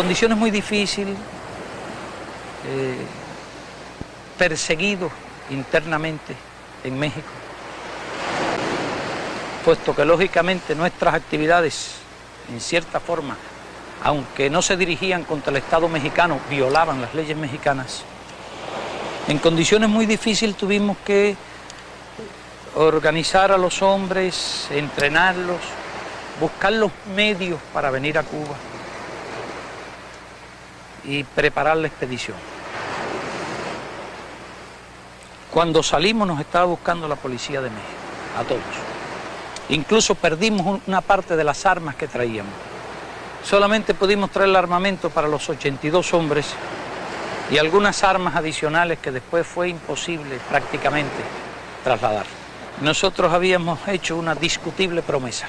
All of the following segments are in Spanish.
condiciones muy difíciles, perseguidos internamente en México, puesto que lógicamente nuestras actividades, en cierta forma, aunque no se dirigían contra el Estado mexicano, violaban las leyes mexicanas. En condiciones muy difíciles tuvimos que organizar a los hombres, entrenarlos, buscar los medios para venir a Cuba y preparar la expedición. Cuando salimos nos estaba buscando la policía de México, a todos. Incluso perdimos una parte de las armas que traíamos. Solamente pudimos traer el armamento para los 82 hombres y algunas armas adicionales que después fue imposible prácticamente trasladar. Nosotros habíamos hecho una discutible promesa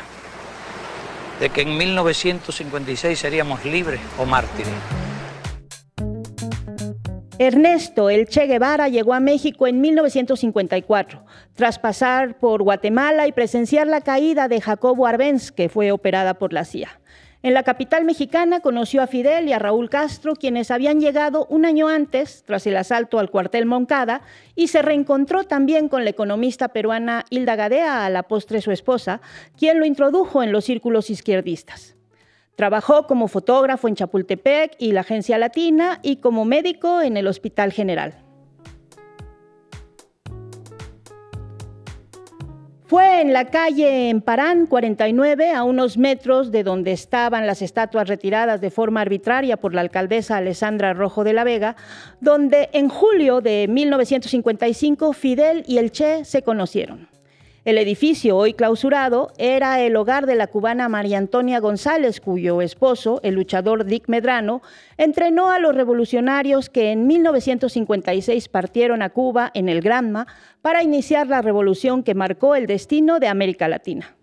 de que en 1956 seríamos libres o mártires. Ernesto "el Che" Guevara llegó a México en 1954, tras pasar por Guatemala y presenciar la caída de Jacobo Arbenz, que fue operada por la CIA. En la capital mexicana conoció a Fidel y a Raúl Castro, quienes habían llegado un año antes, tras el asalto al cuartel Moncada, y se reencontró también con la economista peruana Hilda Gadea, a la postre su esposa, quien lo introdujo en los círculos izquierdistas. Trabajó como fotógrafo en Chapultepec y la Agencia Latina y como médico en el Hospital General. Fue en la calle Emparán 49, a unos metros de donde estaban las estatuas retiradas de forma arbitraria por la alcaldesa Alessandra Rojo de la Vega, donde en julio de 1955 Fidel y el Che se conocieron. El edificio, hoy clausurado, era el hogar de la cubana María Antonia González, cuyo esposo, el luchador Dick Medrano, entrenó a los revolucionarios que en 1956 partieron a Cuba en el Granma para iniciar la revolución que marcó el destino de América Latina.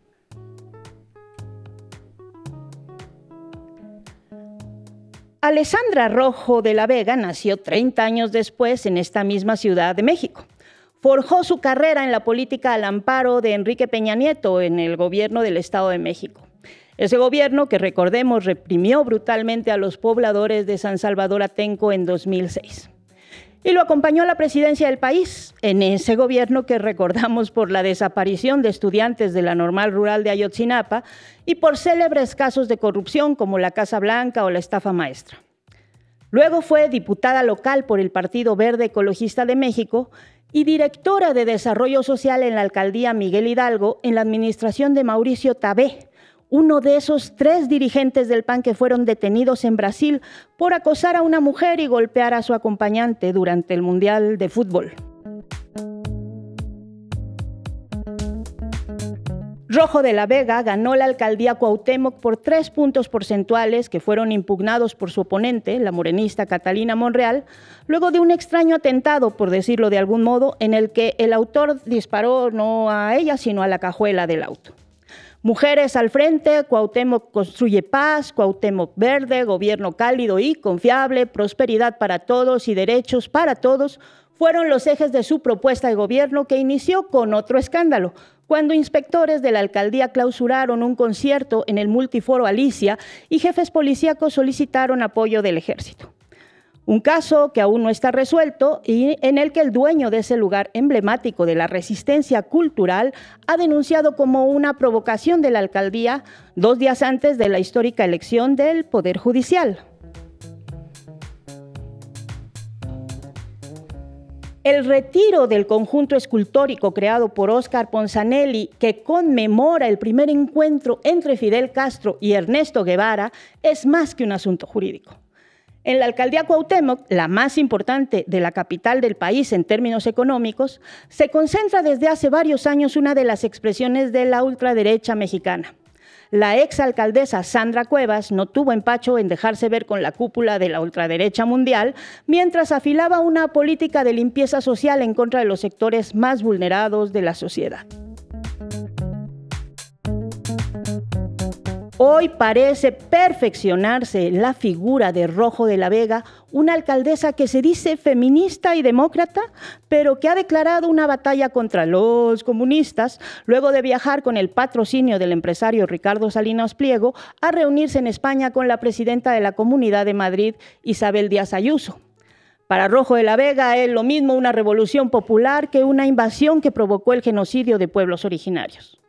Alessandra Rojo de la Vega nació 30 años después en esta misma Ciudad de México. Forjó su carrera en la política al amparo de Enrique Peña Nieto en el gobierno del Estado de México. Ese gobierno que, recordemos, reprimió brutalmente a los pobladores de San Salvador Atenco en 2006. Y lo acompañó a la presidencia del país, en ese gobierno que recordamos por la desaparición de estudiantes de la Normal Rural de Ayotzinapa y por célebres casos de corrupción como la Casa Blanca o la estafa maestra. Luego fue diputada local por el Partido Verde Ecologista de México y directora de Desarrollo Social en la alcaldía Miguel Hidalgo en la administración de Mauricio Tabé, uno de esos 3 dirigentes del PAN que fueron detenidos en Brasil por acosar a una mujer y golpear a su acompañante durante el Mundial de Fútbol. Rojo de la Vega ganó la alcaldía Cuauhtémoc por 3 puntos porcentuales que fueron impugnados por su oponente, la morenista Catalina Monreal, luego de un extraño atentado, por decirlo de algún modo, en el que el autor disparó no a ella, sino a la cajuela del auto. Mujeres al frente, Cuauhtémoc construye paz, Cuauhtémoc verde, gobierno cálido y confiable, prosperidad para todos y derechos para todos, fueron los ejes de su propuesta de gobierno, que inició con otro escándalo, cuando inspectores de la alcaldía clausuraron un concierto en el Multiforo Alicia y jefes policíacos solicitaron apoyo del ejército. Un caso que aún no está resuelto y en el que el dueño de ese lugar emblemático de la resistencia cultural ha denunciado como una provocación de la alcaldía 2 días antes de la histórica elección del Poder Judicial. El retiro del conjunto escultórico creado por Óscar Ponzanelli, que conmemora el primer encuentro entre Fidel Castro y Ernesto Guevara, es más que un asunto jurídico. En la alcaldía Cuauhtémoc, la más importante de la capital del país en términos económicos, se concentra desde hace varios años una de las expresiones de la ultraderecha mexicana. La exalcaldesa Sandra Cuevas no tuvo empacho en dejarse ver con la cúpula de la ultraderecha mundial mientras afilaba una política de limpieza social en contra de los sectores más vulnerados de la sociedad. Hoy parece perfeccionarse la figura de Rojo de la Vega, una alcaldesa que se dice feminista y demócrata, pero que ha declarado una batalla contra los comunistas luego de viajar con el patrocinio del empresario Ricardo Salinas Pliego a reunirse en España con la presidenta de la Comunidad de Madrid, Isabel Díaz Ayuso. Para Rojo de la Vega es lo mismo una revolución popular que una invasión que provocó el genocidio de pueblos originarios.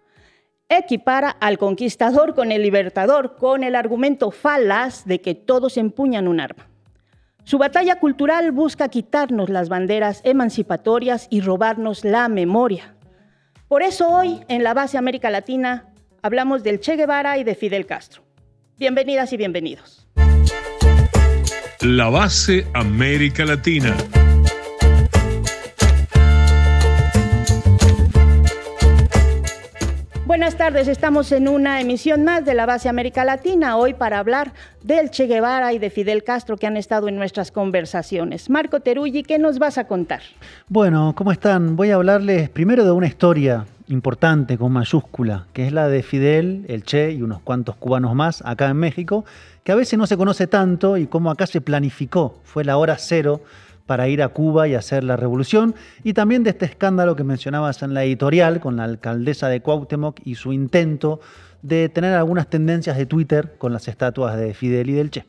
Equipara al conquistador con el libertador, con el argumento falaz de que todos empuñan un arma. Su batalla cultural busca quitarnos las banderas emancipatorias y robarnos la memoria. Por eso hoy, en la Base América Latina, hablamos del Che Guevara y de Fidel Castro. Bienvenidas y bienvenidos. La Base América Latina. Buenas tardes, estamos en una emisión más de la Base América Latina, hoy para hablar del Che Guevara y de Fidel Castro que han estado en nuestras conversaciones. Marco Teruggi, ¿qué nos vas a contar? Bueno, ¿cómo están? Voy a hablarles primero de una historia importante con mayúscula, que es la de Fidel, el Che y unos cuantos cubanos más acá en México, que a veces no se conoce tanto y cómo acá se planificó, fue la hora cero para ir a Cuba y hacer la revolución, y también de este escándalo que mencionabas en la editorial con la alcaldesa de Cuauhtémoc y su intento de tener algunas tendencias de Twitter con las estatuas de Fidel y del Che.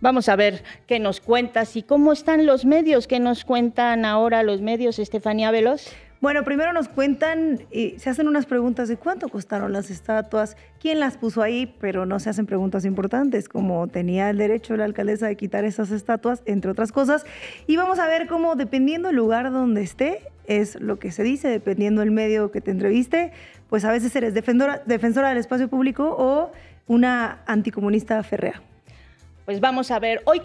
Vamos a ver qué nos cuentas y cómo están los medios, qué nos cuentan ahora los medios, Estefanía Veloz. Bueno, primero nos cuentan, se hacen unas preguntas de cuánto costaron las estatuas, quién las puso ahí, pero no se hacen preguntas importantes, como tenía el derecho la alcaldesa de quitar esas estatuas, entre otras cosas. Y vamos a ver cómo, dependiendo del lugar donde esté, es lo que se dice, dependiendo del medio que te entreviste, pues a veces eres defensora del espacio público o una anticomunista férrea. Pues vamos a ver, hoy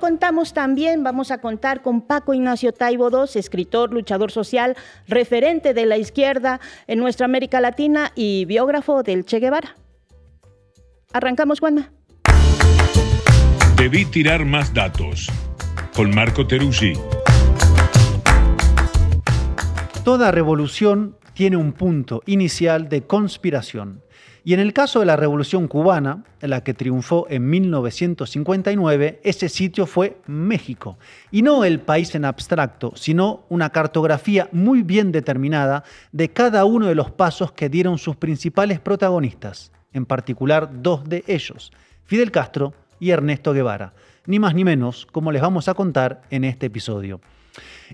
vamos a contar con Paco Ignacio Taibo II, escritor, luchador social, referente de la izquierda en nuestra América Latina y biógrafo del Che Guevara. ¿Arrancamos, Juanma? Debí tirar más datos. Con Marco Teruggi. Toda revolución tiene un punto inicial de conspiración. Y en el caso de la Revolución Cubana, la que triunfó en 1959, ese sitio fue México. Y no el país en abstracto, sino una cartografía muy bien determinada de cada uno de los pasos que dieron sus principales protagonistas, en particular dos de ellos, Fidel Castro y Ernesto Guevara. Ni más ni menos, como les vamos a contar en este episodio.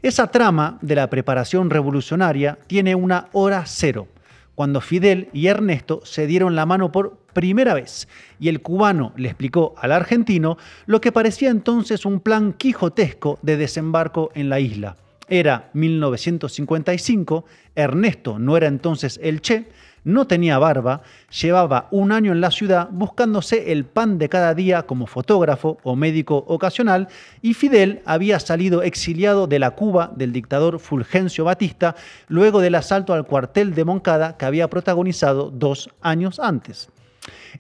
Esa trama de la preparación revolucionaria tiene una hora cero, cuando Fidel y Ernesto se dieron la mano por primera vez y el cubano le explicó al argentino lo que parecía entonces un plan quijotesco de desembarco en la isla. Era 1955, Ernesto no era entonces el Che, no tenía barba, llevaba un año en la ciudad buscándose el pan de cada día como fotógrafo o médico ocasional y Fidel había salido exiliado de la Cuba del dictador Fulgencio Batista luego del asalto al cuartel de Moncada que había protagonizado 2 años antes.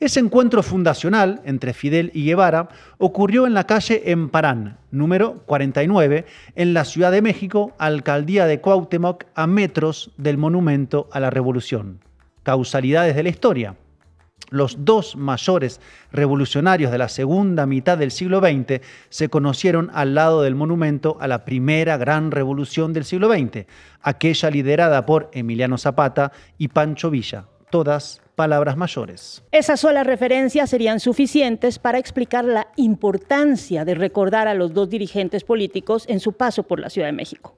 Ese encuentro fundacional entre Fidel y Guevara ocurrió en la calle Emparán, número 49, en la Ciudad de México, alcaldía de Cuauhtémoc, a metros del Monumento a la Revolución. Causalidades de la historia. Los dos mayores revolucionarios de la segunda mitad del siglo XX se conocieron al lado del monumento a la primera gran revolución del siglo XX, aquella liderada por Emiliano Zapata y Pancho Villa, todas palabras mayores. Esas solas referencias serían suficientes para explicar la importancia de recordar a los dos dirigentes políticos en su paso por la Ciudad de México.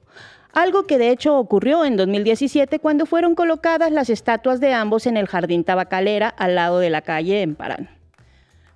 Algo que de hecho ocurrió en 2017 cuando fueron colocadas las estatuas de ambos en el Jardín Tabacalera al lado de la calle Emparán.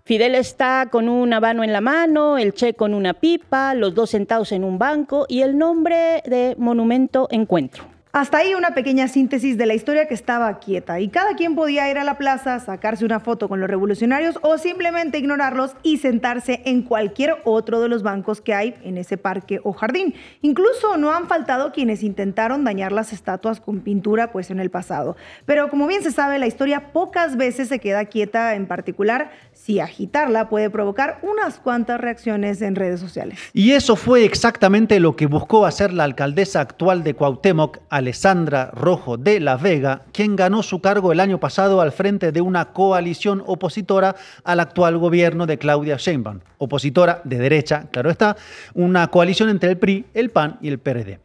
Fidel está con un habano en la mano, el Che con una pipa, los dos sentados en un banco y el nombre de Monumento Encuentro. Hasta ahí una pequeña síntesis de la historia que estaba quieta y cada quien podía ir a la plaza, sacarse una foto con los revolucionarios o simplemente ignorarlos y sentarse en cualquier otro de los bancos que hay en ese parque o jardín. Incluso no han faltado quienes intentaron dañar las estatuas con pintura pues en el pasado. Pero como bien se sabe, la historia pocas veces se queda quieta, en particular si agitarla puede provocar unas cuantas reacciones en redes sociales. Y eso fue exactamente lo que buscó hacer la alcaldesa actual de Cuauhtémoc, Alessandra Rojo de la Vega, quien ganó su cargo el año pasado al frente de una coalición opositora al actual gobierno de Claudia Sheinbaum. Opositora de derecha, claro está, una coalición entre el PRI, el PAN y el PRD.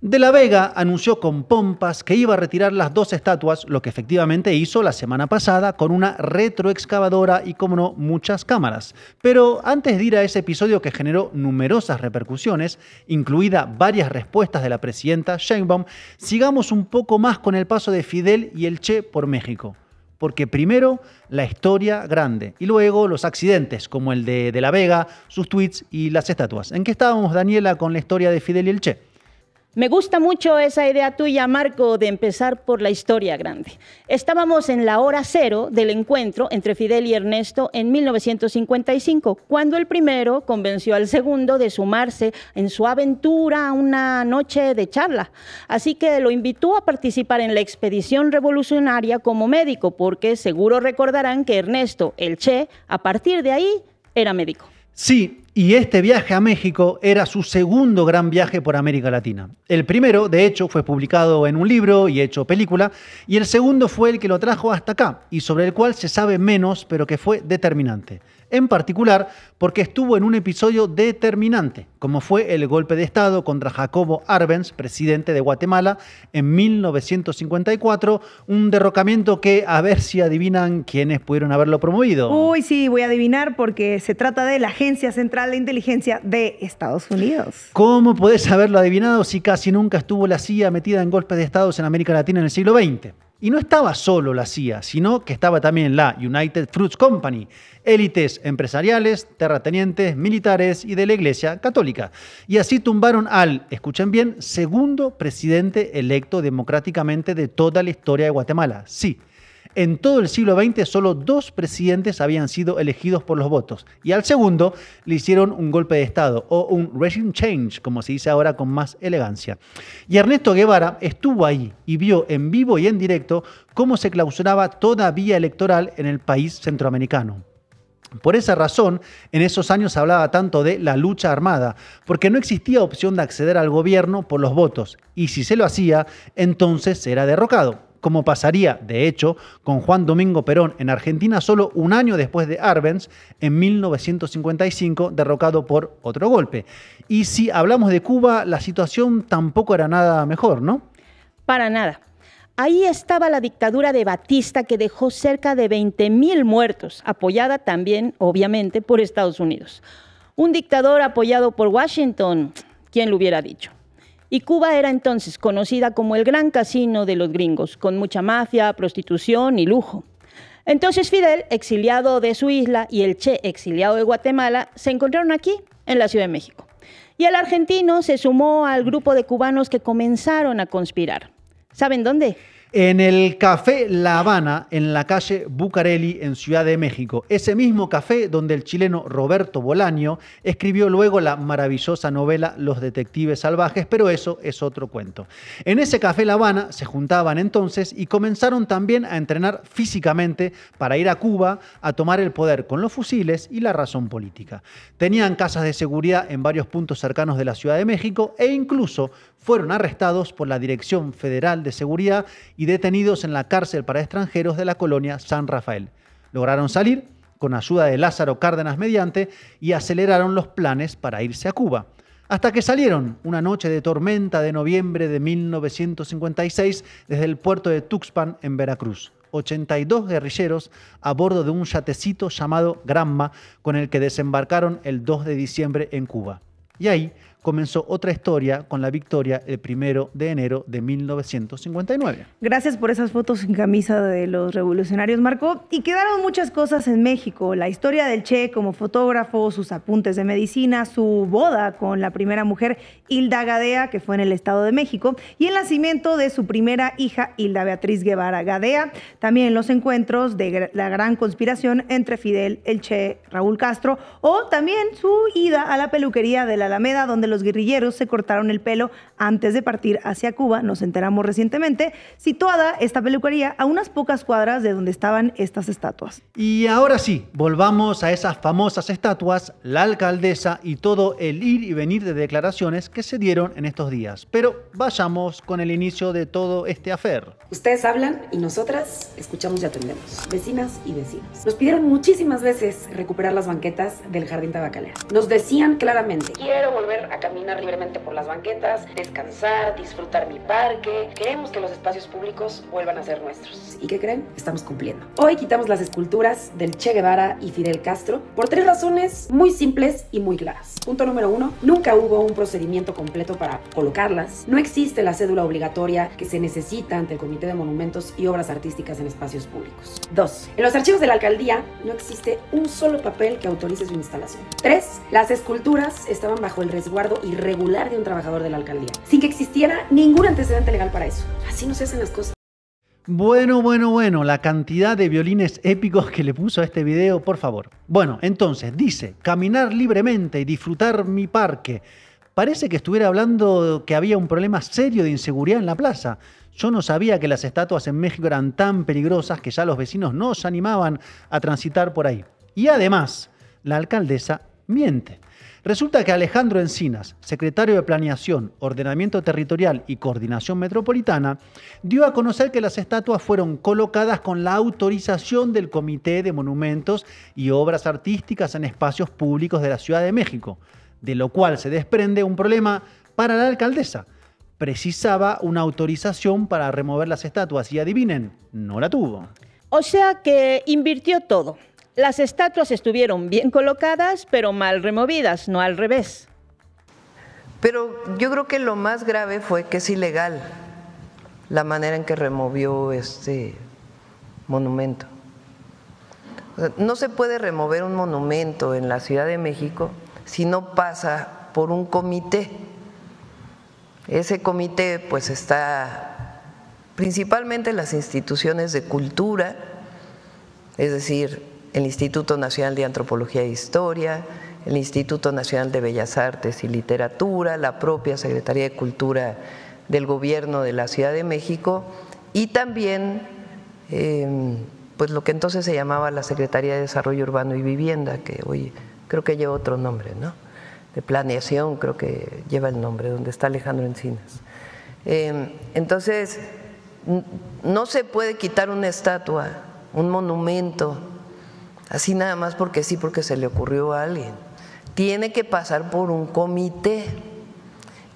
De la Vega anunció con pompas que iba a retirar las 2 estatuas, lo que efectivamente hizo la semana pasada con una retroexcavadora y, como no, muchas cámaras. Pero antes de ir a ese episodio que generó numerosas repercusiones, incluida varias respuestas de la presidenta Sheinbaum, sigamos un poco más con el paso de Fidel y el Che por México. Porque primero la historia grande y luego los accidentes, como el de la Vega, sus tweets y las estatuas. ¿En qué estábamos, Daniela, con la historia de Fidel y el Che? Me gusta mucho esa idea tuya, Marco, de empezar por la historia grande. Estábamos en la hora cero del encuentro entre Fidel y Ernesto en 1955, cuando el primero convenció al segundo de sumarse en su aventura a una noche de charla. Así que lo invitó a participar en la expedición revolucionaria como médico, porque seguro recordarán que Ernesto, el Che, a partir de ahí era médico. Sí, y este viaje a México era su segundo gran viaje por América Latina. El primero, de hecho, fue publicado en un libro y hecho película, y el segundo fue el que lo trajo hasta acá, y sobre el cual se sabe menos, pero que fue determinante. En particular, porque estuvo en un episodio determinante, como fue el golpe de Estado contra Jacobo Arbenz, presidente de Guatemala, en 1954, un derrocamiento que, a ver si adivinan quiénes pudieron haberlo promovido. Uy, sí, voy a adivinar porque se trata de la Agencia Central de Inteligencia de Estados Unidos. ¿Cómo podés haberlo adivinado si casi nunca estuvo la CIA metida en golpes de Estado en América Latina en el siglo XX? Y no estaba solo la CIA, sino que estaba también la United Fruits Company, élites empresariales, terratenientes, militares y de la Iglesia Católica. Y así tumbaron al, escuchen bien, segundo presidente electo democráticamente de toda la historia de Guatemala. Sí. En todo el siglo XX, solo 2 presidentes habían sido elegidos por los votos. Y al segundo le hicieron un golpe de Estado, o un regime change, como se dice ahora con más elegancia. Y Ernesto Guevara estuvo ahí y vio en vivo y en directo cómo se clausuraba toda vía electoral en el país centroamericano. Por esa razón, en esos años se hablaba tanto de la lucha armada, porque no existía opción de acceder al gobierno por los votos. Y si se lo hacía, entonces era derrocado. Como pasaría, de hecho, con Juan Domingo Perón en Argentina solo un año después de Arbenz, en 1955, derrocado por otro golpe. Y si hablamos de Cuba, la situación tampoco era nada mejor, ¿no? Para nada. Ahí estaba la dictadura de Batista, que dejó cerca de 20.000 muertos, apoyada también, obviamente, por Estados Unidos. Un dictador apoyado por Washington, ¿quién lo hubiera dicho? Y Cuba era entonces conocida como el gran casino de los gringos, con mucha mafia, prostitución y lujo. Entonces Fidel, exiliado de su isla, y el Che, exiliado de Guatemala, se encontraron aquí, en la Ciudad de México. Y el argentino se sumó al grupo de cubanos que comenzaron a conspirar. ¿Saben dónde? En el Café La Habana, en la calle Bucareli, en Ciudad de México. Ese mismo café donde el chileno Roberto Bolaño escribió luego la maravillosa novela Los Detectives Salvajes, pero eso es otro cuento. En ese Café La Habana se juntaban entonces y comenzaron también a entrenar físicamente para ir a Cuba a tomar el poder con los fusiles y la razón política. Tenían casas de seguridad en varios puntos cercanos de la Ciudad de México e incluso fueron arrestados por la Dirección Federal de Seguridad y detenidos en la cárcel para extranjeros de la colonia San Rafael. Lograron salir con ayuda de Lázaro Cárdenas Mediante y aceleraron los planes para irse a Cuba. Hasta que salieron una noche de tormenta de noviembre de 1956 desde el puerto de Tuxpan en Veracruz. 82 guerrilleros a bordo de un yatecito llamado Granma con el que desembarcaron el 2 de diciembre en Cuba. Y ahí comenzó otra historia con la victoria el 1 de enero de 1959. Gracias por esas fotos en camisa de los revolucionarios, Marco. Y quedaron muchas cosas en México. La historia del Che como fotógrafo, sus apuntes de medicina, su boda con la primera mujer, Hilda Gadea, que fue en el Estado de México, y el nacimiento de su primera hija, Hilda Beatriz Guevara Gadea. También los encuentros de la gran conspiración entre Fidel, el Che, Raúl Castro, o también su ida a la peluquería de la Alameda, donde los los guerrilleros se cortaron el pelo antes de partir hacia Cuba, nos enteramos recientemente, situada esta peluquería a unas pocas cuadras de donde estaban estas estatuas. Y ahora sí, volvamos a esas famosas estatuas, la alcaldesa y todo el ir y venir de declaraciones que se dieron en estos días. Pero vayamos con el inicio de todo este afer. Ustedes hablan y nosotras escuchamos y atendemos, vecinas y vecinos. Nos pidieron muchísimas veces recuperar las banquetas del Jardín Tabacalera. Nos decían claramente: quiero volver a caminar libremente por las banquetas, descansar, disfrutar mi parque. Queremos que los espacios públicos vuelvan a ser nuestros. ¿Y qué creen? Estamos cumpliendo. Hoy quitamos las esculturas del Che Guevara y Fidel Castro por 3 razones muy simples y muy claras. Punto número 1, nunca hubo un procedimiento completo para colocarlas. No existe la cédula obligatoria que se necesita ante el Comité de Monumentos y Obras Artísticas en Espacios Públicos. 2, en los archivos de la alcaldía no existe un solo papel que autorice su instalación. 3, las esculturas estaban bajo el resguardo irregular de un trabajador de la alcaldía, sin que existiera ningún antecedente legal para eso. Así no se hacen las cosas. Bueno, la cantidad de violines épicos que le puso a este video, por favor. Bueno, entonces, dice, caminar libremente y disfrutar mi parque. Parece que estuviera hablando que había un problema serio de inseguridad en la plaza. Yo no sabía que las estatuas en México eran tan peligrosas que ya los vecinos no se animaban a transitar por ahí. Y además, la alcaldesa miente. Resulta que Alejandro Encinas, secretario de Planeación, Ordenamiento Territorial y Coordinación Metropolitana, dio a conocer que las estatuas fueron colocadas con la autorización del Comité de Monumentos y Obras Artísticas en Espacios Públicos de la Ciudad de México, de lo cual se desprende un problema para la alcaldesa. Precisaba una autorización para remover las estatuas y adivinen, no la tuvo. O sea que invirtió todo. Las estatuas estuvieron bien colocadas, pero mal removidas, no al revés. Pero yo creo que lo más grave fue que es ilegal la manera en que removió este monumento. No se puede remover un monumento en la Ciudad de México si no pasa por un comité. Ese comité pues está principalmente en las instituciones de cultura, es decir, el Instituto Nacional de Antropología e Historia, el Instituto Nacional de Bellas Artes y Literatura, la propia Secretaría de Cultura del Gobierno de la Ciudad de México y también pues lo que entonces se llamaba la Secretaría de Desarrollo Urbano y Vivienda, que hoy creo que lleva otro nombre, ¿no? De Planeación, creo que lleva el nombre, donde está Alejandro Encinas. Entonces, no se puede quitar una estatua, un monumento, así nada más porque sí, porque se le ocurrió a alguien. Tiene que pasar por un comité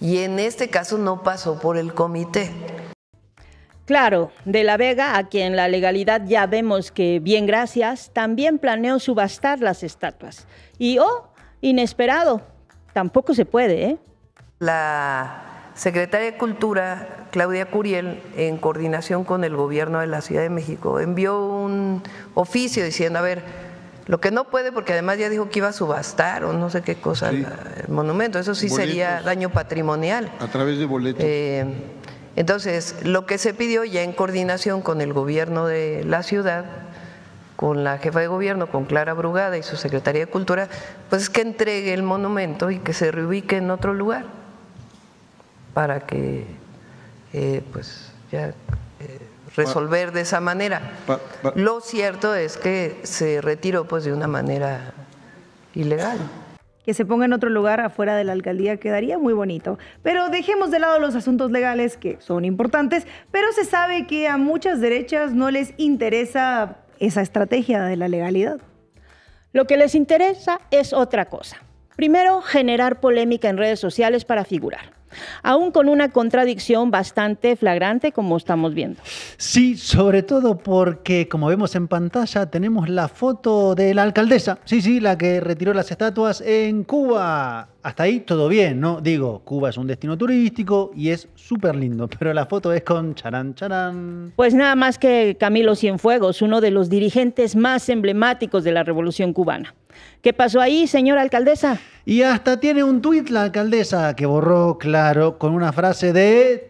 y en este caso no pasó por el comité. Claro, De la Vega, a quien la legalidad ya vemos que bien gracias, también planeó subastar las estatuas. Y inesperado, tampoco se puede, ¿eh? La secretaria de Cultura, Claudia Curiel, en coordinación con el gobierno de la Ciudad de México, envió un oficio diciendo, a ver, lo que no puede, porque además ya dijo que iba a subastar o no sé qué cosa, sí, el monumento, eso sí boletos, sería daño patrimonial. A través de boletos. Entonces, lo que se pidió ya en coordinación con el gobierno de la ciudad, con la jefa de gobierno, con Clara Brugada y su secretaría de Cultura, pues es que entregue el monumento y que se reubique en otro lugar para que pues ya resolver de esa manera. Lo cierto es que se retiró pues de una manera ilegal. Que se ponga en otro lugar afuera de la alcaldía quedaría muy bonito. Pero dejemos de lado los asuntos legales, que son importantes, pero se sabe que a muchas derechas no les interesa esa estrategia de la legalidad. Lo que les interesa es otra cosa. Primero, generar polémica en redes sociales para figurar, aún con una contradicción bastante flagrante como estamos viendo. Sí, sobre todo porque, como vemos en pantalla, tenemos la foto de la alcaldesa. Sí, la que retiró las estatuas en Cuba. Hasta ahí todo bien, ¿no? Digo, Cuba es un destino turístico y es súper lindo, pero la foto es con charán. Pues nada más que Camilo Cienfuegos, uno de los dirigentes más emblemáticos de la Revolución Cubana. ¿Qué pasó ahí, señora alcaldesa? Y hasta tiene un tuit la alcaldesa que borró, claro, con una frase de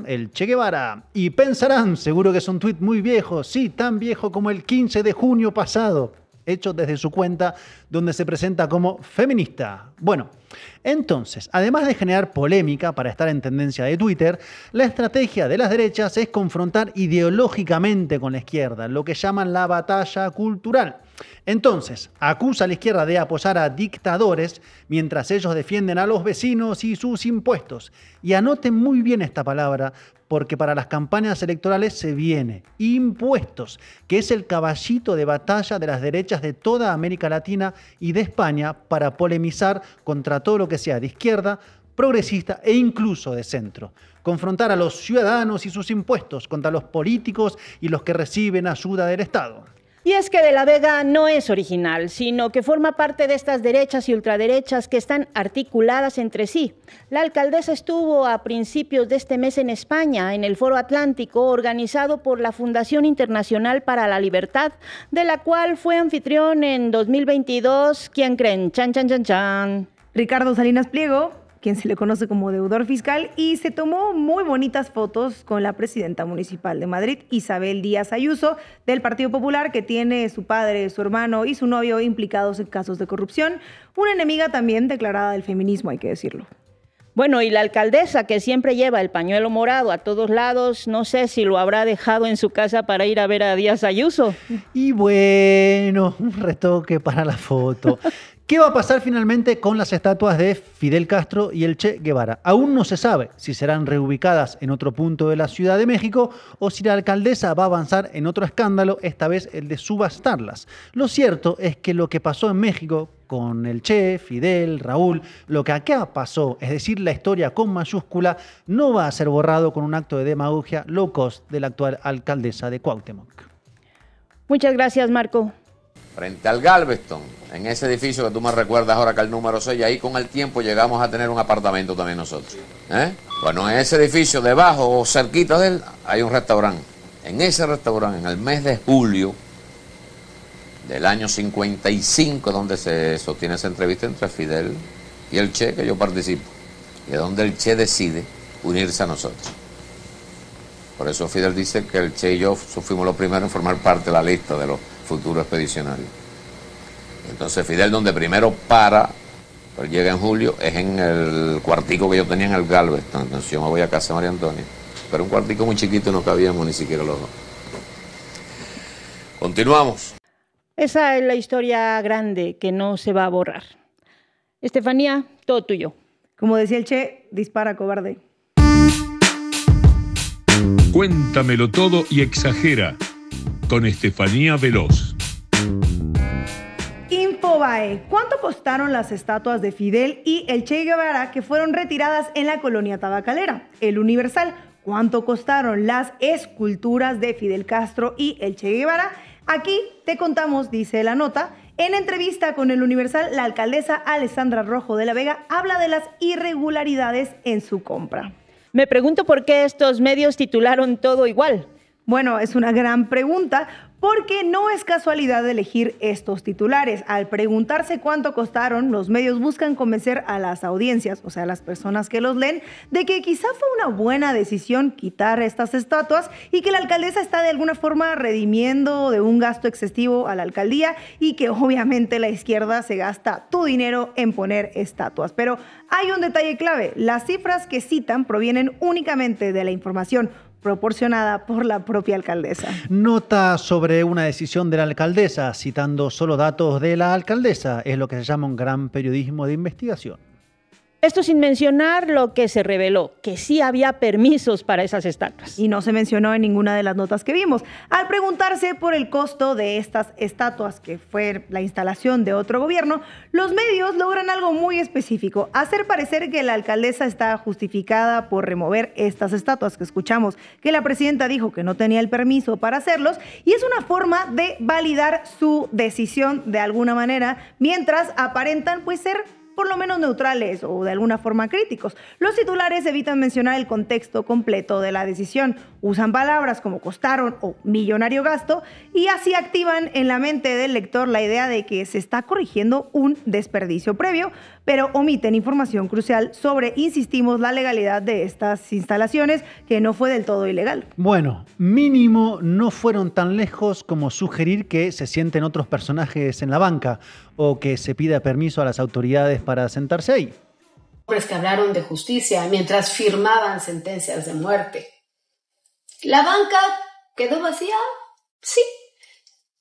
el Che Guevara. Y pensarán, seguro que es un tuit muy viejo, sí, tan viejo como el 15 de junio pasado, hecho desde su cuenta donde se presenta como feminista. Bueno, entonces, además de generar polémica para estar en tendencia de Twitter, la estrategia de las derechas es confrontar ideológicamente con la izquierda, lo que llaman la batalla cultural. Entonces, acusa a la izquierda de apoyar a dictadores mientras ellos defienden a los vecinos y sus impuestos. Y anoten muy bien esta palabra, porque para las campañas electorales se viene impuestos, que es el caballito de batalla de las derechas de toda América Latina y de España para polemizar contra todo lo que sea de izquierda, progresista e incluso de centro. Confrontar a los ciudadanos y sus impuestos contra los políticos y los que reciben ayuda del Estado. Y es que De la Vega no es original, sino que forma parte de estas derechas y ultraderechas que están articuladas entre sí. La alcaldesa estuvo a principios de este mes en España, en el Foro Atlántico, organizado por la Fundación Internacional para la Libertad, de la cual fue anfitrión en 2022. ¿Quién creen? Chan, chan, chan, chan. Ricardo Salinas Pliego, quien se le conoce como deudor fiscal, y se tomó muy bonitas fotos con la presidenta municipal de Madrid, Isabel Díaz Ayuso, del Partido Popular, que tiene su padre, su hermano y su novio implicados en casos de corrupción, una enemiga también declarada del feminismo, hay que decirlo. Bueno, y la alcaldesa, que siempre lleva el pañuelo morado a todos lados, no sé si lo habrá dejado en su casa para ir a ver a Díaz Ayuso. Y bueno, un retoque para la foto. ¿Qué va a pasar finalmente con las estatuas de Fidel Castro y el Che Guevara? Aún no se sabe si serán reubicadas en otro punto de la Ciudad de México o si la alcaldesa va a avanzar en otro escándalo, esta vez el de subastarlas. Lo cierto es que lo que pasó en México con el Che, Fidel, Raúl, lo que acá pasó, es decir, la historia con mayúscula, no va a ser borrado con un acto de demagogia low cost de la actual alcaldesa de Cuauhtémoc. Muchas gracias, Marco. Frente al Galveston, en ese edificio que tú me recuerdas ahora que el número 6, ahí con el tiempo llegamos a tener un apartamento también nosotros. Bueno, en ese edificio debajo o cerquita de él hay un restaurante. En ese restaurante, en el mes de julio del año 55, donde se sostiene esa entrevista entre Fidel y el Che, que yo participo, y es donde el Che decide unirse a nosotros. Por eso Fidel dice que el Che y yo fuimos los primeros en formar parte de la lista de los futuros expedicionarios. Entonces Fidel, donde primero para, pues llega en julio, es en el cuartico que yo tenía en el Galveston. Entonces yo me voy a casa de María Antonia, pero un cuartico muy chiquito, no cabíamos ni siquiera los dos. Continuamos. Esa es la historia grande que no se va a borrar. Estefanía, todo tuyo. Como decía el Che, dispara, cobarde. Cuéntamelo todo y exagera, con Estefanía Veloz. Infobae. ¿Cuánto costaron las estatuas de Fidel y el Che Guevara que fueron retiradas en la colonia tabacalera? El Universal. ¿Cuánto costaron las esculturas de Fidel Castro y el Che Guevara? Aquí te contamos, dice la nota. En entrevista con el Universal, la alcaldesa Alessandra Rojo de la Vega habla de las irregularidades en su compra. Me pregunto por qué estos medios titularon todo igual. Bueno, es una gran pregunta porque no es casualidad elegir estos titulares. Al preguntarse cuánto costaron, los medios buscan convencer a las audiencias, o sea, a las personas que los leen, de que quizá fue una buena decisión quitar estas estatuas y que la alcaldesa está de alguna forma redimiendo de un gasto excesivo a la alcaldía y que obviamente la izquierda se gasta tu dinero en poner estatuas. Pero hay un detalle clave: las cifras que citan provienen únicamente de la información proporcionada por la propia alcaldesa. Nota sobre una decisión de la alcaldesa, citando solo datos de la alcaldesa, es lo que se llama un gran periodismo de investigación. Esto sin mencionar lo que se reveló, que sí había permisos para esas estatuas. Y no se mencionó en ninguna de las notas que vimos. Al preguntarse por el costo de estas estatuas, que fue la instalación de otro gobierno, los medios logran algo muy específico: hacer parecer que la alcaldesa está justificada por remover estas estatuas, que escuchamos que la presidenta dijo que no tenía el permiso para hacerlos, y es una forma de validar su decisión de alguna manera, mientras aparentan pues ser por lo menos neutrales o de alguna forma críticos. Los titulares evitan mencionar el contexto completo de la decisión, usan palabras como costaron o millonario gasto y así activan en la mente del lector la idea de que se está corrigiendo un desperdicio previo, pero omiten información crucial sobre, insistimos, la legalidad de estas instalaciones, que no fue del todo ilegal. Bueno, mínimo no fueron tan lejos como sugerir que se sienten otros personajes en la banca. o que se pida permiso a las autoridades para sentarse ahí. Hombres que hablaron de justicia mientras firmaban sentencias de muerte. ¿La banca quedó vacía? Sí.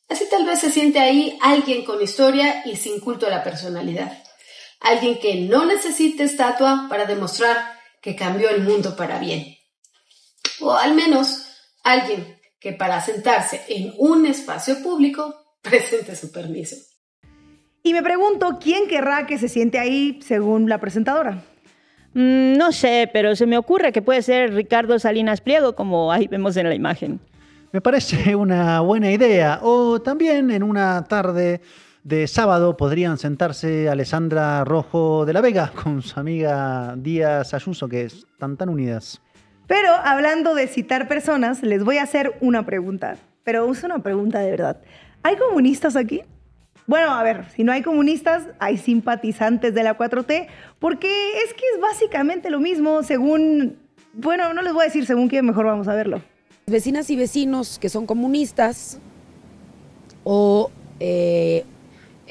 Así tal vez se siente ahí alguien con historia y sin culto a la personalidad. Alguien que no necesite estatua para demostrar que cambió el mundo para bien. O al menos alguien que para sentarse en un espacio público presente su permiso. Y me pregunto, ¿quién querrá que se siente ahí según la presentadora? No sé, pero se me ocurre que puede ser Ricardo Salinas Pliego, como ahí vemos en la imagen. Me parece una buena idea. O también en una tarde de sábado podrían sentarse Alessandra Rojo de la Vega con su amiga Díaz Ayuso, que están tan unidas. Pero hablando de citar personas, les voy a hacer una pregunta. Pero es una pregunta de verdad. ¿Hay comunistas aquí? Bueno, a ver, si no hay comunistas, hay simpatizantes de la 4T, porque es que es básicamente lo mismo según... Bueno, no les voy a decir según quién, mejor vamos a verlo. Vecinas y vecinos que son comunistas o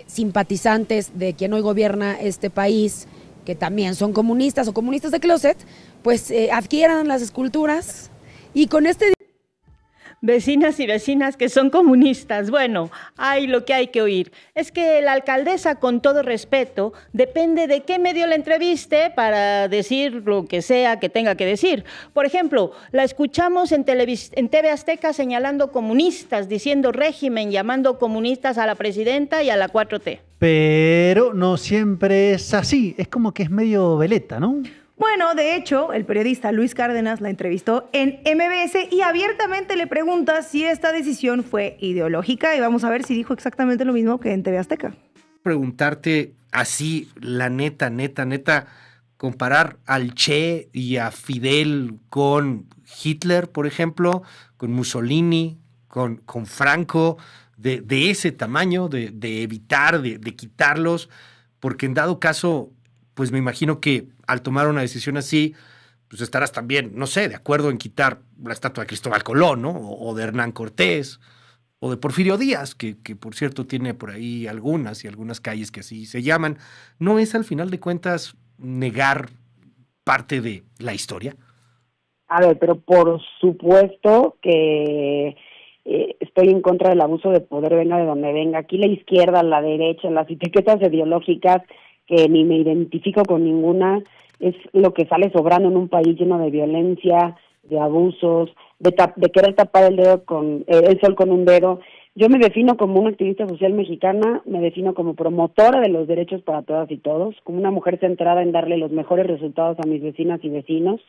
simpatizantes de quien hoy gobierna este país, que también son comunistas o comunistas de closet, pues adquieran las esculturas y con este... Vecinas y vecinas que son comunistas. Bueno, hay lo que hay que oír. Es que la alcaldesa, con todo respeto, depende de qué medio la entreviste para decir lo que sea que tenga que decir. Por ejemplo, la escuchamos en TV Azteca señalando comunistas, diciendo régimen, llamando comunistas a la presidenta y a la 4T. Pero no siempre es así. Es como que es medio veleta, ¿no? Bueno, de hecho, el periodista Luis Cárdenas la entrevistó en MBS y abiertamente le pregunta si esta decisión fue ideológica y vamos a ver si dijo exactamente lo mismo que en TV Azteca. Preguntarte así, la neta, comparar al Che y a Fidel con Hitler, por ejemplo, con Mussolini, con Franco, de ese tamaño, de evitar, de quitarlos, porque en dado caso, pues me imagino que al tomar una decisión así, pues estarás también, no sé, de acuerdo en quitar la estatua de Cristóbal Colón, ¿no? O de Hernán Cortés, o de Porfirio Díaz, que por cierto tiene por ahí algunas calles que así se llaman. ¿No es al final de cuentas negar parte de la historia? A ver, pero por supuesto que estoy en contra del abuso de poder, venga de donde venga. Aquí la izquierda, la derecha, las etiquetas ideológicas, que ni me identifico con ninguna, es lo que sale sobrando en un país lleno de violencia, de abusos, de querer tapar el sol con un dedo. Yo me defino como una activista social mexicana, me defino como promotora de los derechos para todas y todos, como una mujer centrada en darle los mejores resultados a mis vecinas y vecinos.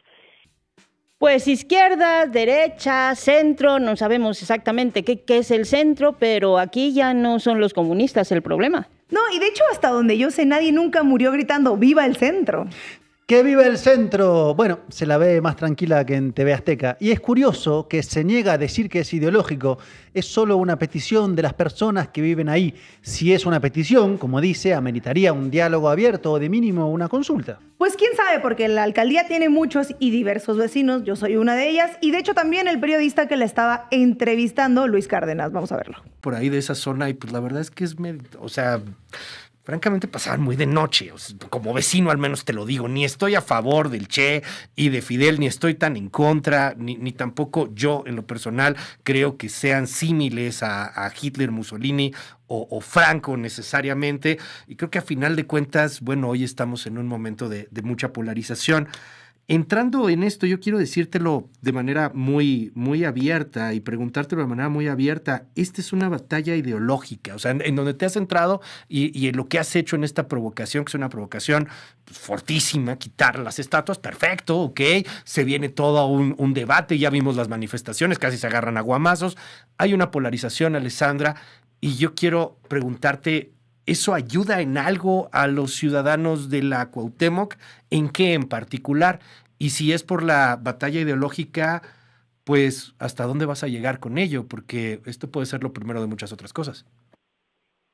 Pues izquierda, derecha, centro, no sabemos exactamente qué es el centro, pero aquí ya no son los comunistas el problema. No, y de hecho hasta donde yo sé nadie nunca murió gritando ¡viva el centro! ¡Que viva el centro! Bueno, se la ve más tranquila que en TV Azteca. Y es curioso que se niega a decir que es ideológico. Es solo una petición de las personas que viven ahí. Si es una petición, como dice, ameritaría un diálogo abierto o de mínimo una consulta. Pues quién sabe, porque la alcaldía tiene muchos y diversos vecinos. Yo soy una de ellas. Y de hecho también el periodista que la estaba entrevistando, Luis Cárdenas. Vamos a verlo. Por ahí de esa zona y pues la verdad es que es francamente pasaban muy de noche, como vecino al menos te lo digo, ni estoy a favor del Che y de Fidel, ni estoy tan en contra, ni tampoco yo en lo personal creo que sean símiles a Hitler, Mussolini o Franco necesariamente, y creo que a final de cuentas, bueno, hoy estamos en un momento de mucha polarización. Entrando en esto, yo quiero decírtelo de manera muy, muy abierta y preguntártelo de manera muy abierta. Esta es una batalla ideológica, o sea, en donde te has centrado y en lo que has hecho en esta provocación, que es una provocación pues, fortísima, quitar las estatuas, perfecto, ok, se viene todo un debate, ya vimos las manifestaciones, casi se agarran a guamazos, hay una polarización, Alessandra, y yo quiero preguntarte, ¿eso ayuda en algo a los ciudadanos de la Cuauhtémoc? ¿En qué en particular? Y si es por la batalla ideológica, pues ¿hasta dónde vas a llegar con ello? Porque esto puede ser lo primero de muchas otras cosas.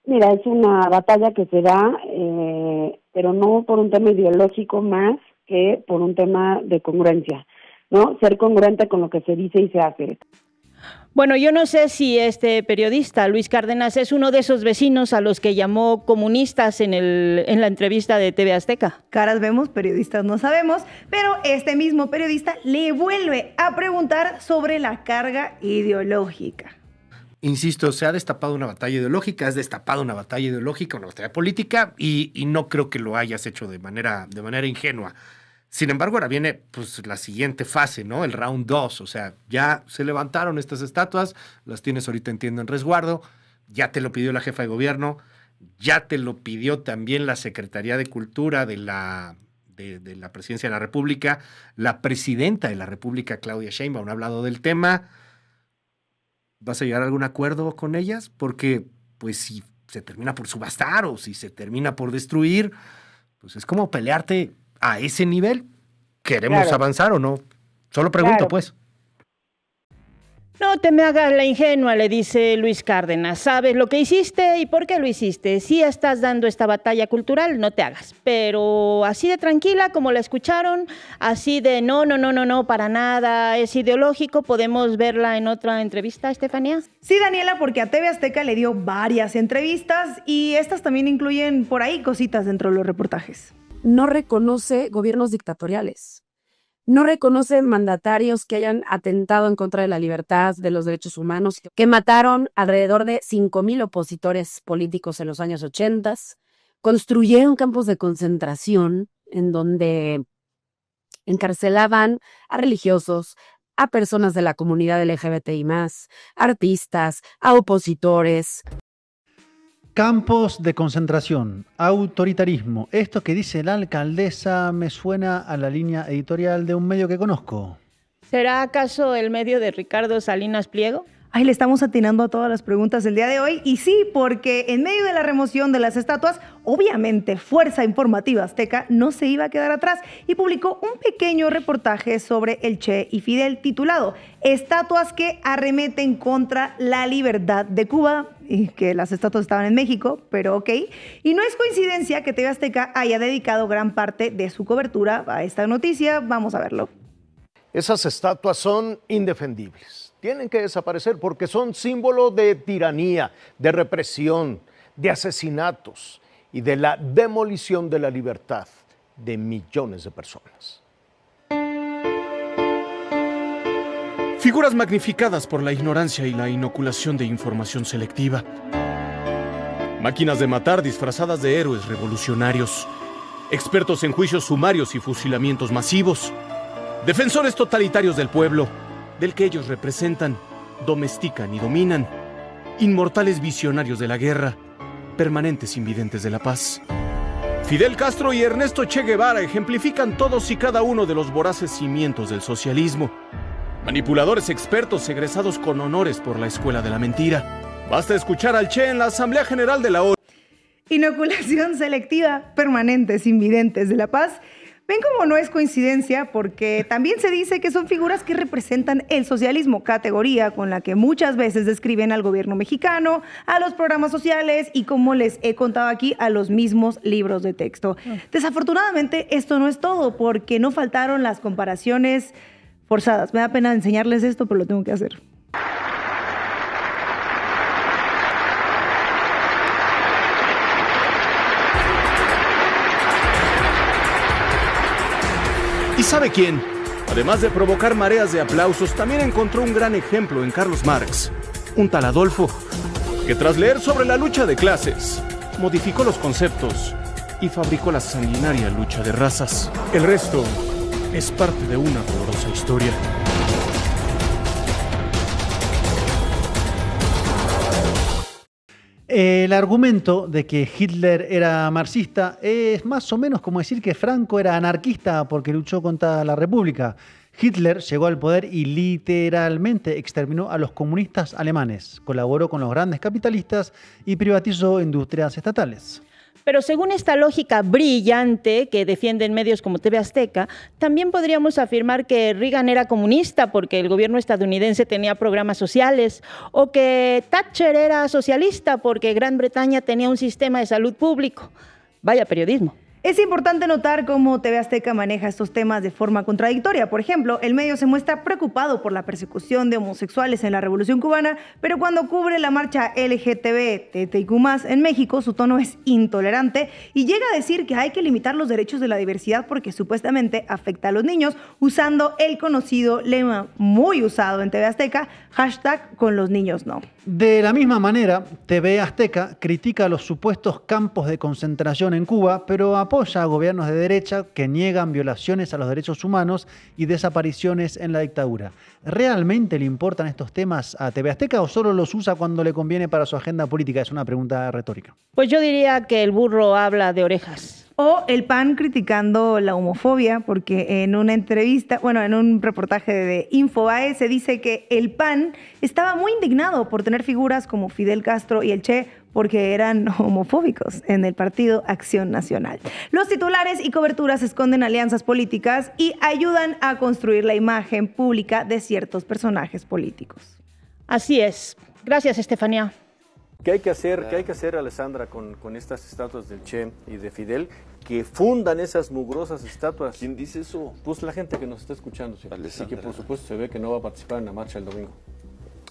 Mira, es una batalla que se da, pero no por un tema ideológico más que por un tema de congruencia, ¿no? Ser congruente con lo que se dice y se hace. Bueno, yo no sé si este periodista, Luis Cárdenas, es uno de esos vecinos a los que llamó comunistas en la entrevista de TV Azteca. Caras vemos, periodistas no sabemos, pero este mismo periodista le vuelve a preguntar sobre la carga ideológica. Insisto, se ha destapado una batalla ideológica, has destapado una batalla ideológica, una batalla política, y no creo que lo hayas hecho de manera ingenua. Sin embargo, ahora viene pues la siguiente fase, ¿no? El round 2, o sea, ya se levantaron estas estatuas, las tienes ahorita, entiendo, en resguardo, ya te lo pidió la jefa de gobierno, ya te lo pidió también la Secretaría de Cultura de la Presidencia de la República, la Presidenta de la República, Claudia Sheinbaum, ha hablado del tema. ¿Vas a llegar a algún acuerdo con ellas? Porque, pues, si se termina por subastar o si se termina por destruir, pues es como pelearte a ese nivel. ¿Queremos avanzar o no? Solo pregunto, pues. No te me hagas la ingenua, le dice Luis Cárdenas. Sabes lo que hiciste y por qué lo hiciste. Si estás dando esta batalla cultural, no te hagas. Pero así de tranquila como la escucharon, así de no, para nada, es ideológico, ¿podemos verla en otra entrevista, Estefanía? Sí, Daniela, porque a TV Azteca le dio varias entrevistas y estas también incluyen por ahí cositas dentro de los reportajes. No reconoce gobiernos dictatoriales. No reconoce mandatarios que hayan atentado en contra de la libertad, de los derechos humanos, que mataron alrededor de 5,000 opositores políticos en los años 80, construyeron campos de concentración en donde encarcelaban a religiosos, a personas de la comunidad LGBTI+, artistas, a opositores. Campos de concentración, autoritarismo. Esto que dice la alcaldesa me suena a la línea editorial de un medio que conozco. ¿Será acaso el medio de Ricardo Salinas Pliego? Ay, le estamos atinando a todas las preguntas el día de hoy. Y sí, porque en medio de la remoción de las estatuas, obviamente Fuerza Informativa Azteca no se iba a quedar atrás y publicó un pequeño reportaje sobre el Che y Fidel titulado Estatuas que arremeten contra la libertad de Cuba, y que las estatuas estaban en México, pero ok. Y no es coincidencia que TV Azteca haya dedicado gran parte de su cobertura a esta noticia. Vamos a verlo. Esas estatuas son indefendibles. Tienen que desaparecer porque son símbolo de tiranía, de represión, de asesinatos y de la demolición de la libertad de millones de personas. Figuras magnificadas por la ignorancia y la inoculación de información selectiva. Máquinas de matar disfrazadas de héroes revolucionarios. Expertos en juicios sumarios y fusilamientos masivos. Defensores totalitarios del pueblo, del que ellos representan, domestican y dominan. Inmortales visionarios de la guerra, permanentes invidentes de la paz. Fidel Castro y Ernesto Che Guevara ejemplifican todos y cada uno de los voraces cimientos del socialismo. Manipuladores expertos egresados con honores por la escuela de la mentira. Basta escuchar al Che en la Asamblea General de la ONU. Inoculación selectiva, permanentes invidentes de la paz. Ven cómo no es coincidencia, porque también se dice que son figuras que representan el socialismo, categoría con la que muchas veces describen al gobierno mexicano, a los programas sociales y, como les he contado aquí, a los mismos libros de texto. Desafortunadamente, esto no es todo, porque no faltaron las comparaciones forzadas. Me da pena enseñarles esto, pero lo tengo que hacer. ¿Y sabe quién? Además de provocar mareas de aplausos, también encontró un gran ejemplo en Carlos Marx, un tal Adolfo, que tras leer sobre la lucha de clases, modificó los conceptos y fabricó la sanguinaria lucha de razas. El resto es parte de una dolorosa historia. El argumento de que Hitler era marxista es más o menos como decir que Franco era anarquista porque luchó contra la República. Hitler llegó al poder y literalmente exterminó a los comunistas alemanes, colaboró con los grandes capitalistas y privatizó industrias estatales. Pero según esta lógica brillante que defienden medios como TV Azteca, también podríamos afirmar que Reagan era comunista porque el gobierno estadounidense tenía programas sociales, o que Thatcher era socialista porque Gran Bretaña tenía un sistema de salud público. Vaya periodismo. Es importante notar cómo TV Azteca maneja estos temas de forma contradictoria. Por ejemplo, el medio se muestra preocupado por la persecución de homosexuales en la Revolución Cubana, pero cuando cubre la marcha LGTB-TTIQ+, en México, su tono es intolerante y llega a decir que hay que limitar los derechos de la diversidad porque supuestamente afecta a los niños, usando el conocido lema muy usado en TV Azteca, #ConLosNiñosNo. De la misma manera, TV Azteca critica los supuestos campos de concentración en Cuba, pero apoya a gobiernos de derecha que niegan violaciones a los derechos humanos y desapariciones en la dictadura. ¿Realmente le importan estos temas a TV Azteca o solo los usa cuando le conviene para su agenda política? Es una pregunta retórica. Pues yo diría que el burro habla de orejas. O el PAN criticando la homofobia, porque en una entrevista, en un reportaje de Infobae se dice que el PAN estaba muy indignado por tener figuras como Fidel Castro y el Che porque eran homofóbicos en el Partido Acción Nacional. Los titulares y coberturas esconden alianzas políticas y ayudan a construir la imagen pública de ciertos personajes políticos. Así es. Gracias, Estefanía. ¿Qué hay que hacer, Alessandra, con estas estatuas del Che y de Fidel, que fundan esas mugrosas estatuas? ¿Quién dice eso? Pues la gente que nos está escuchando, sí. Y que por supuesto se ve que no va a participar en la marcha el domingo.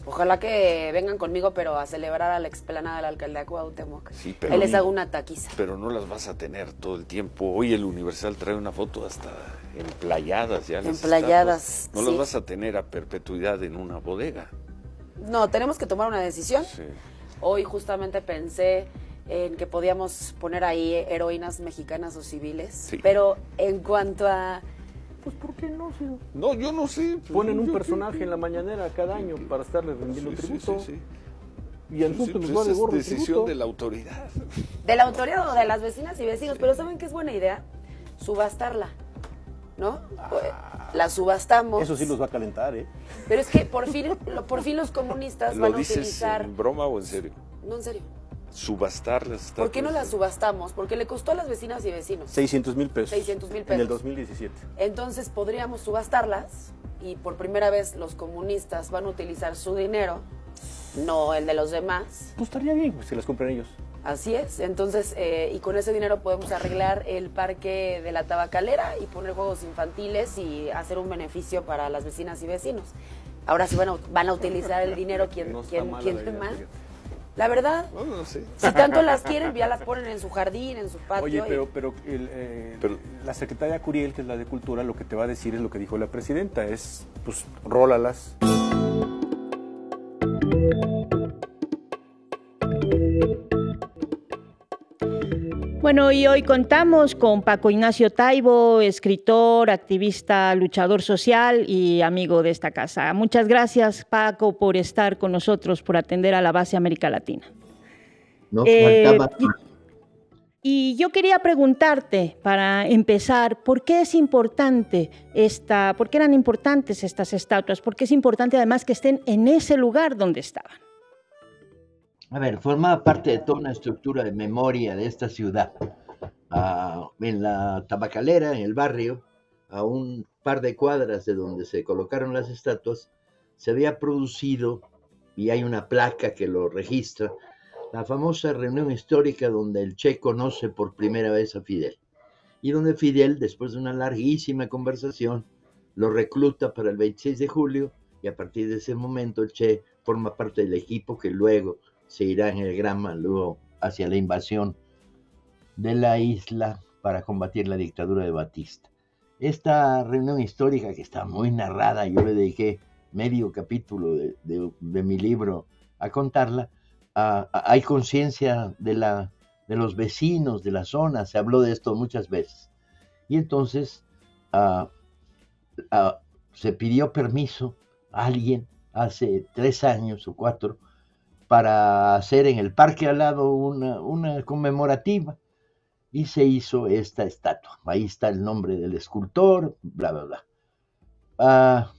Ojalá que vengan conmigo, pero a celebrar a la explanada de la alcaldía de Cuauhtémoc. Sí, pero ahí les hago una taquiza. Pero no las vas a tener todo el tiempo. Hoy el Universal trae una foto hasta emplayadas ya. Emplayadas, no las vas a tener a perpetuidad en una bodega. No, tenemos que tomar una decisión. Sí. Hoy justamente pensé en que podíamos poner ahí heroínas mexicanas o civiles, sí. Pero en cuanto a... Pues ¿por qué no? Sí. No, yo no sé. Ponen un personaje en la mañanera cada año para estarle rendiendo tributo. Sí. Y al punto les va de gorro es decisión de la autoridad. De la autoridad o de las vecinas y vecinos, pero ¿saben qué es buena idea? Subastarla, ¿no? La subastamos. Eso sí los va a calentar, ¿eh? Pero es que por fin los comunistas van a utilizar... ¿Lo dices en broma o en serio? No, en serio. Subastar las estatuas. ¿Por qué no las subastamos? Porque le costó a las vecinas y vecinos. 600,000 pesos. 600,000 pesos. En el 2017. Entonces podríamos subastarlas y por primera vez los comunistas van a utilizar su dinero, no el de los demás. Pues estaría bien, pues, si las compran ellos. Así es. Entonces, y con ese dinero podemos arreglar el parque de la Tabacalera y poner juegos infantiles y hacer un beneficio para las vecinas y vecinos. Ahora sí van a utilizar el dinero quien más. La verdad, no sé. Si tanto las quieren, ya las ponen en su jardín, en su patio. Oye, pero la secretaria Curiel, que es la de Cultura, lo que te va a decir es lo que dijo la presidenta, es, pues, rólalas. Bueno, y hoy contamos con Paco Ignacio Taibo, escritor, activista, luchador social y amigo de esta casa. Muchas gracias, Paco, por estar con nosotros, por atender a la base América Latina. Nos faltaba... Y yo quería preguntarte, para empezar, ¿por qué es importante por qué eran importantes estas estatuas? ¿Por qué es importante además que estén en ese lugar donde estaban? A ver, formaba parte de toda una estructura de memoria de esta ciudad. En la Tabacalera, en el barrio, a un par de cuadras de donde se colocaron las estatuas, se había producido, y hay una placa que lo registra, la famosa reunión histórica donde el Che conoce por primera vez a Fidel. Y donde Fidel, después de una larguísima conversación, lo recluta para el 26 de julio, y a partir de ese momento el Che forma parte del equipo que luego se irá en el Granma, luego hacia la invasión de la isla para combatir la dictadura de Batista. Esta reunión histórica, que está muy narrada, yo le dediqué medio capítulo de mi libro a contarla, hay conciencia de los vecinos de la zona, se habló de esto muchas veces. Y entonces se pidió permiso a alguien hace 3 años o 4 para hacer en el parque al lado una conmemorativa, y se hizo esta estatua. Ahí está el nombre del escultor, bla, bla, bla.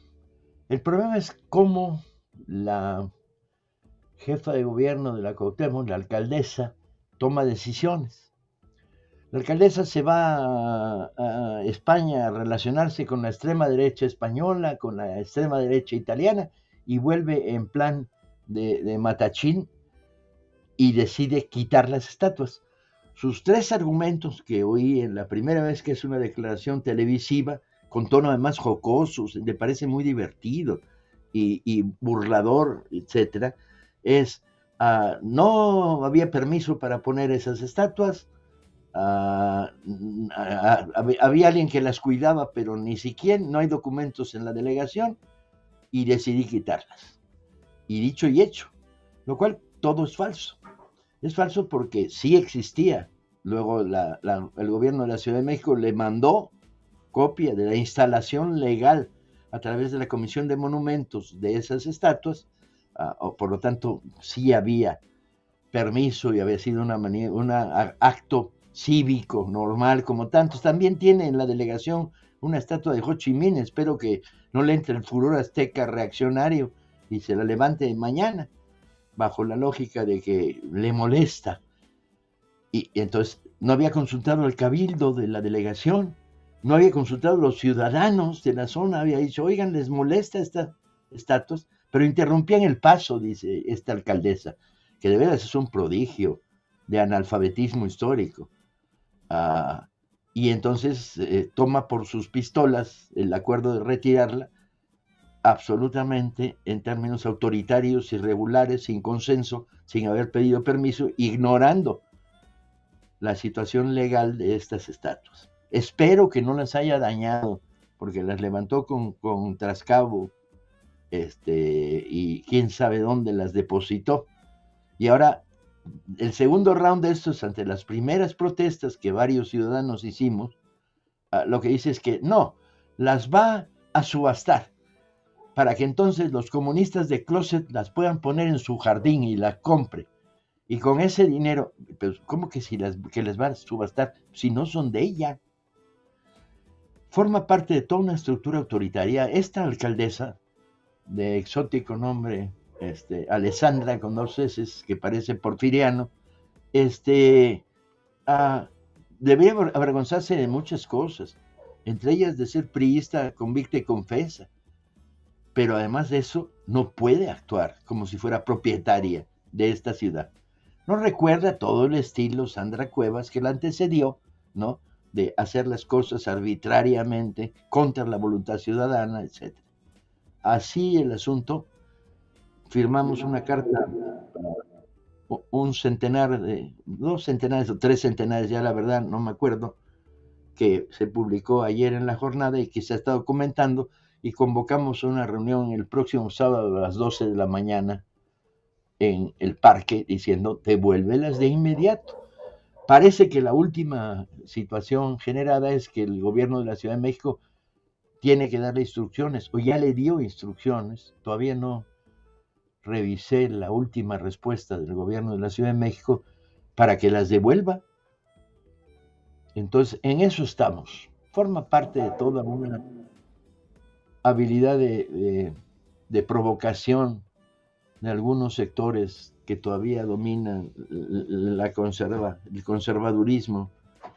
El problema es cómo la jefa de gobierno de la Cuauhtémoc, la alcaldesa, toma decisiones. La alcaldesa se va a España a relacionarse con la extrema derecha española, con la extrema derecha italiana, y vuelve en plan de matachín y decide quitar las estatuas. sus 3 argumentos que oí en la primera vez que es una declaración televisiva, con tono además jocoso, me parece muy divertido y burlador, etcétera, es no había permiso para poner esas estatuas, había alguien que las cuidaba, pero ni siquiera, no hay documentos en la delegación, y decidí quitarlas. Y dicho y hecho, lo cual todo es falso. Es falso porque sí existía. Luego el gobierno de la Ciudad de México le mandó copia de la instalación legal a través de la Comisión de Monumentos de esas estatuas, por lo tanto sí había permiso y había sido un acto cívico normal como tantos. También tiene en la delegación una estatua de Ho Chi Minh, espero que no le entre el furor azteca reaccionario y se la levante mañana, bajo la lógica de que le molesta. Y entonces no había consultado al cabildo de la delegación, no había consultado a los ciudadanos de la zona, había dicho, oigan, les molesta estas estatuas, pero interrumpían el paso, dice esta alcaldesa, que de veras es un prodigio de analfabetismo histórico. Y entonces toma por sus pistolas el acuerdo de retirarla, absolutamente en términos autoritarios, irregulares, sin consenso, sin haber pedido permiso, ignorando la situación legal de estas estatuas. Espero que no las haya dañado, porque las levantó con trascabo, y quién sabe dónde las depositó. Y ahora, el segundo round de estos, ante las primeras protestas que varios ciudadanos hicimos, lo que dice es que no, las va a subastar, para que entonces los comunistas de closet las puedan poner en su jardín y las compre. Y con ese dinero, pues, ¿cómo que que les va a subastar si no son de ella? Forma parte de toda una estructura autoritaria. Esta alcaldesa, de exótico nombre, Alessandra, con 2 S, que parece porfiriano, debería avergonzarse de muchas cosas, entre ellas de ser priista convicta y confesa. Pero además de eso, no puede actuar como si fuera propietaria de esta ciudad. No recuerda todo el estilo Sandra Cuevas que la antecedió, ¿no?, de hacer las cosas arbitrariamente, contra la voluntad ciudadana, etc. Así el asunto, firmamos una carta, 2 centenares o 3 centenares, ya la verdad no me acuerdo, que se publicó ayer en la jornada y que se ha estado comentando, y convocamos una reunión el próximo sábado a las 12 de la mañana en el parque, diciendo, devuélvelas de inmediato. Parece que la última situación generada es que el gobierno de la Ciudad de México tiene que darle instrucciones, o ya le dio instrucciones, todavía no revisé la última respuesta del gobierno de la Ciudad de México, para que las devuelva. Entonces, en eso estamos. Forma parte de toda una habilidad de provocación de algunos sectores que todavía dominan el conservadurismo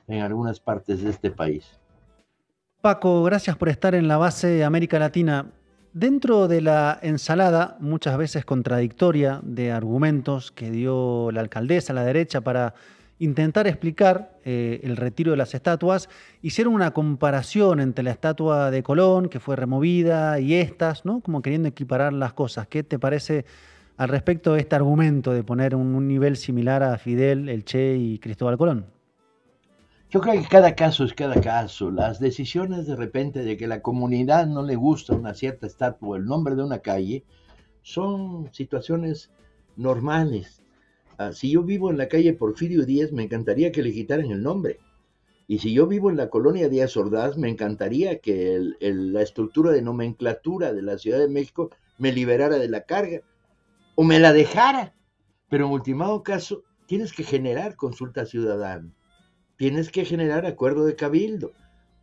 en algunas partes de este país. Paco, gracias por estar en La Base América Latina. Dentro de la ensalada, muchas veces contradictoria, de argumentos que dio la alcaldesa, la derecha, para intentar explicar el retiro de las estatuas, hicieron una comparación entre la estatua de Colón, que fue removida, y estas, ¿no?, como queriendo equiparar las cosas. ¿Qué te parece al respecto de este argumento de poner un nivel similar a Fidel, el Che y Cristóbal Colón? Yo creo que cada caso es cada caso. Las decisiones de repente de que la comunidad no le gusta una cierta estatua o el nombre de una calle son situaciones normales. Si yo vivo en la calle Porfirio Díaz, me encantaría que le quitaran el nombre. Y si yo vivo en la colonia Díaz Ordaz, me encantaría que la estructura de nomenclatura de la Ciudad de México me liberara de la carga o me la dejara. Pero en ultimado caso, tienes que generar consulta ciudadana, tienes que generar acuerdo de cabildo,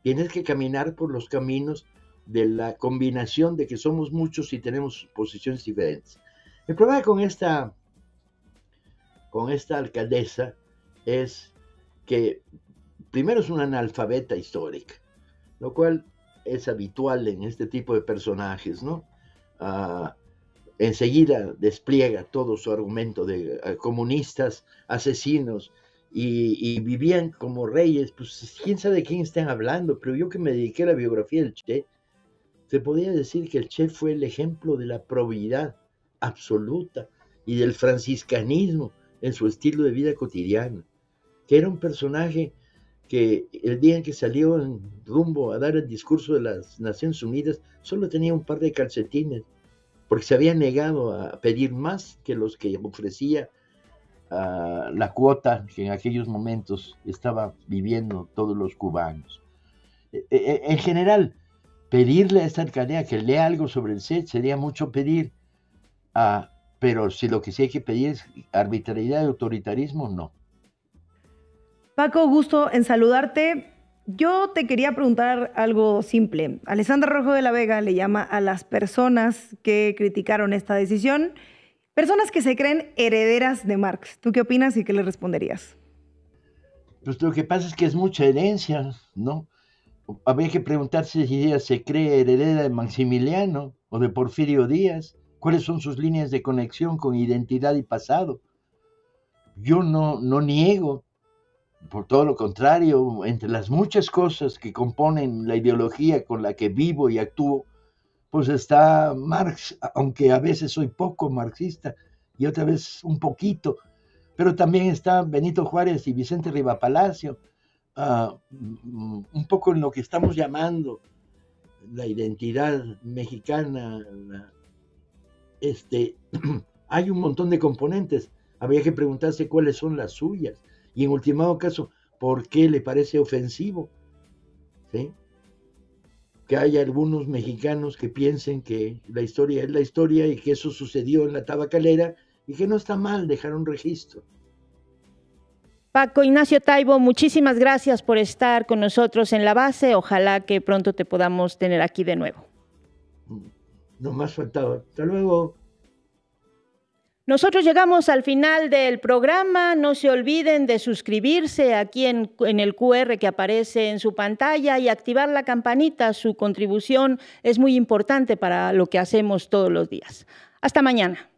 tienes que caminar por los caminos de la combinación de que somos muchos y tenemos posiciones diferentes. El problema con esta alcaldesa es que primero es una analfabeta histórica, lo cual es habitual en este tipo de personajes, ¿no? Enseguida despliega todo su argumento de comunistas, asesinos y vivían como reyes, pues quién sabe de quién están hablando, pero yo que me dediqué a la biografía del Che, se podría decir que el Che fue el ejemplo de la probidad absoluta y del franciscanismo en su estilo de vida cotidiana, que era un personaje que el día en que salió en rumbo a dar el discurso de las Naciones Unidas, solo tenía un par de calcetines, porque se había negado a pedir más que los que ofrecía la cuota que en aquellos momentos estaba viviendo todos los cubanos. En general, pedirle a esta alcaldía que lea algo sobre el Che sería mucho pedir, pero si lo que sí hay que pedir es arbitrariedad y autoritarismo, no. Paco, gusto en saludarte. Yo te quería preguntar algo simple. Alessandra Rojo de la Vega le llama a las personas que criticaron esta decisión personas que se creen herederas de Marx. ¿Tú qué opinas y qué le responderías? Pues lo que pasa es que es mucha herencia, ¿no? Habría que preguntarse si ella se cree heredera de Maximiliano o de Porfirio Díaz. ¿Cuáles son sus líneas de conexión con identidad y pasado? Yo no niego, por todo lo contrario, entre las muchas cosas que componen la ideología con la que vivo y actúo, pues está Marx, aunque a veces soy poco marxista y otra vez un poquito, pero también está Benito Juárez y Vicente Rivapalacio, un poco en lo que estamos llamando la identidad mexicana. Hay un montón de componentes, habría que preguntarse cuáles son las suyas y en ultimado caso, ¿por qué le parece ofensivo? ¿Sí? Que haya algunos mexicanos que piensen que la historia es la historia y que eso sucedió en la tabacalera y que no está mal dejar un registro. Paco Ignacio Taibo, muchísimas gracias por estar con nosotros en La Base. Ojalá que pronto te podamos tener aquí de nuevo. No más faltaba. Hasta luego. Nosotros llegamos al final del programa. No se olviden de suscribirse aquí en el QR que aparece en su pantalla y activar la campanita. Su contribución es muy importante para lo que hacemos todos los días. Hasta mañana.